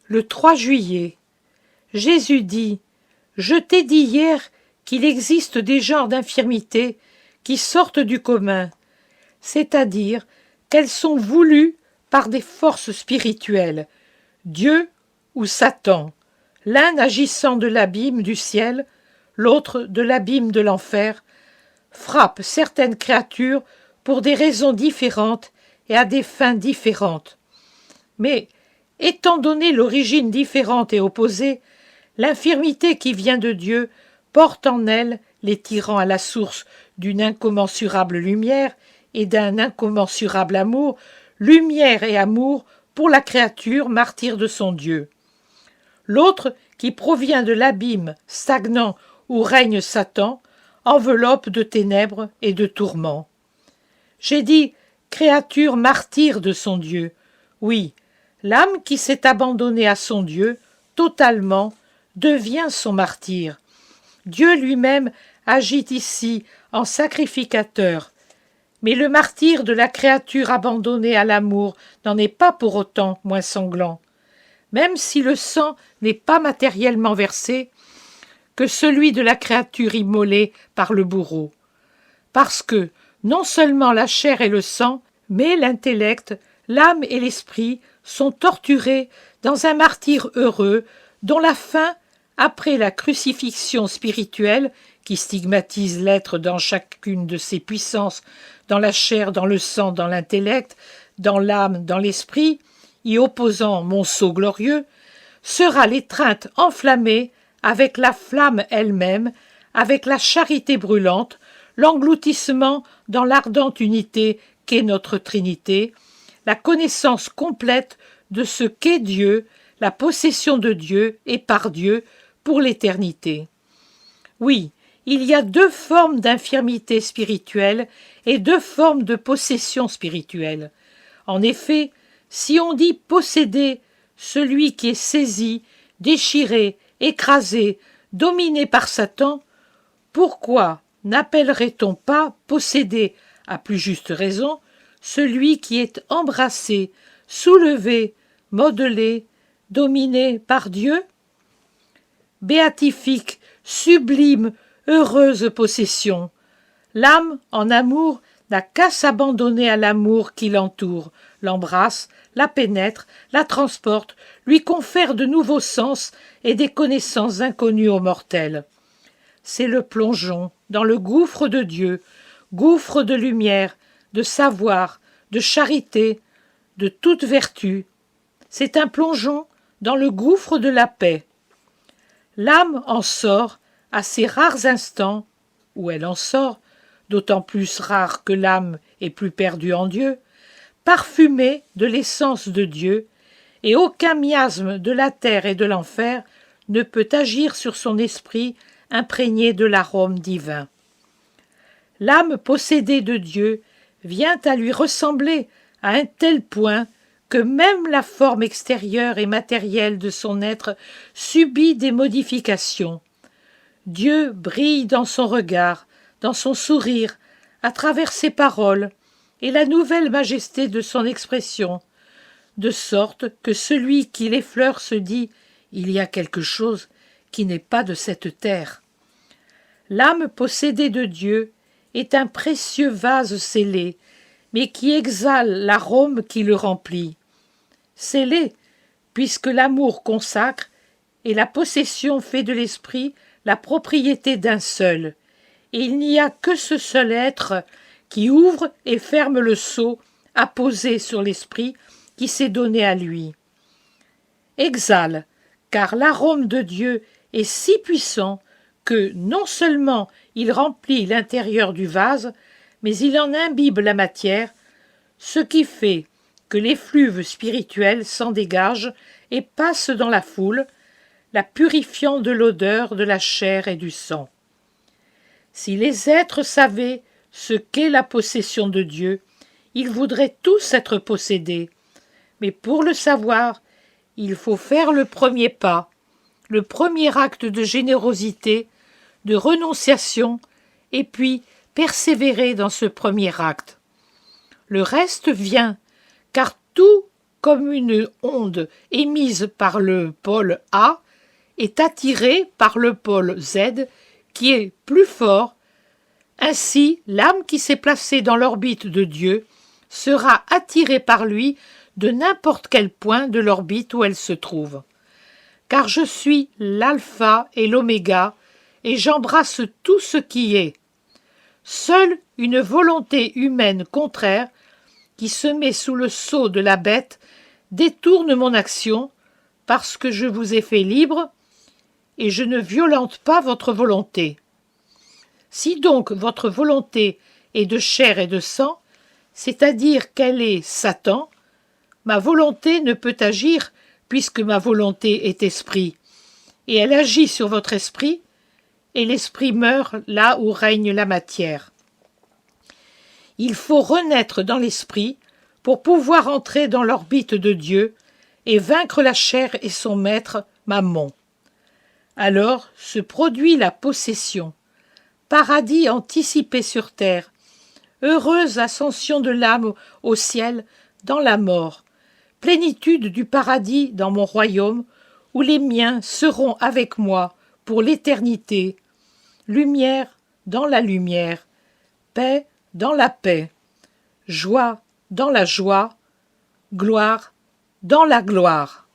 Le 3 juillet, Jésus dit « Je t'ai dit hier qu'il existe des genres d'infirmités qui sortent du commun, c'est-à-dire qu'elles sont voulues par des forces spirituelles, Dieu ou Satan, l'un agissant de l'abîme du ciel, l'autre de l'abîme de l'enfer, frappe certaines créatures pour des raisons différentes et à des fins différentes. Mais, étant donné l'origine différente et opposée, l'infirmité qui vient de Dieu porte en elle les tirant à la source d'une incommensurable lumière et d'un incommensurable amour, lumière et amour pour la créature martyre de son Dieu. L'autre, qui provient de l'abîme stagnant où règne Satan, enveloppe de ténèbres et de tourments. J'ai dit créature martyre de son Dieu. Oui, l'âme qui s'est abandonnée à son Dieu totalement devient son martyr. Dieu lui-même agit ici en sacrificateur. Mais le martyre de la créature abandonnée à l'amour n'en est pas pour autant moins sanglant, même si le sang n'est pas matériellement versé, que celui de la créature immolée par le bourreau. Parce que, non seulement la chair et le sang, mais l'intellect, l'âme et l'esprit sont torturés dans un martyre heureux dont la fin, après la crucifixion spirituelle, qui stigmatise l'être dans chacune de ses puissances, dans la chair, dans le sang, dans l'intellect, dans l'âme, dans l'esprit, y opposant monceau glorieux, sera l'étreinte enflammée avec la flamme elle-même, avec la charité brûlante, l'engloutissement dans l'ardente unité qu'est notre Trinité, la connaissance complète de ce qu'est Dieu, la possession de Dieu et par Dieu pour l'éternité. Oui, il y a deux formes d'infirmité spirituelle et deux formes de possession spirituelle. En effet, si on dit posséder celui qui est saisi, déchiré, écrasé, dominé par Satan, pourquoi n'appellerait-on pas posséder, à plus juste raison, celui qui est embrassé, soulevé, modelé, dominé par Dieu? Béatifique, sublime, heureuse possession! L'âme, en amour, n'a qu'à s'abandonner à l'amour qui l'entoure, l'embrasse, la pénètre, la transporte, lui confère de nouveaux sens et des connaissances inconnues aux mortels. C'est le plongeon dans le gouffre de Dieu, gouffre de lumière, de savoir, de charité, de toute vertu. C'est un plongeon dans le gouffre de la paix. L'âme en sort à ces rares instants, où elle en sort, d'autant plus rare que l'âme est plus perdue en Dieu, parfumée de l'essence de Dieu, et aucun miasme de la terre et de l'enfer ne peut agir sur son esprit imprégné de l'arôme divin. L'âme possédée de Dieu vient à lui ressembler à un tel point que même la forme extérieure et matérielle de son être subit des modifications. Dieu brille dans son regard, dans son sourire, à travers ses paroles, et la nouvelle majesté de son expression, de sorte que celui qui l'effleure se dit « Il y a quelque chose qui n'est pas de cette terre ». L'âme possédée de Dieu est un précieux vase scellé, mais qui exhale l'arôme qui le remplit. Scellé, puisque l'amour consacre, et la possession fait de l'esprit la propriété d'un seul, et il n'y a que ce seul être qui ouvre et ferme le sceau apposé sur l'esprit qui s'est donné à lui. Exhale, car l'arôme de Dieu est si puissant que non seulement il remplit l'intérieur du vase, mais il en imbibe la matière, ce qui fait que l'effluve spirituel s'en dégage et passe dans la foule, la purifiant de l'odeur de la chair et du sang. Si les êtres savaient ce qu'est la possession de Dieu, ils voudraient tous être possédés. Mais pour le savoir, il faut faire le premier pas, le premier acte de générosité, de renonciation, et puis persévérer dans ce premier acte. Le reste vient, car tout comme une onde émise par le pôle A, est attirée par le pôle Z, qui est plus fort. Ainsi, l'âme qui s'est placée dans l'orbite de Dieu sera attirée par lui de n'importe quel point de l'orbite où elle se trouve. Car je suis l'alpha et l'oméga, et j'embrasse tout ce qui est. Seule une volonté humaine contraire, qui se met sous le sceau de la bête, détourne mon action, parce que je vous ai fait libre, et je ne violente pas votre volonté. Si donc votre volonté est de chair et de sang, c'est-à-dire qu'elle est Satan, ma volonté ne peut agir puisque ma volonté est esprit, et elle agit sur votre esprit, et l'esprit meurt là où règne la matière. Il faut renaître dans l'esprit pour pouvoir entrer dans l'orbite de Dieu et vaincre la chair et son maître, Mammon. Alors se produit la possession, paradis anticipé sur terre, heureuse ascension de l'âme au ciel dans la mort, plénitude du paradis dans mon royaume, où les miens seront avec moi pour l'éternité, lumière dans la lumière, paix dans la paix, joie dans la joie, gloire dans la gloire.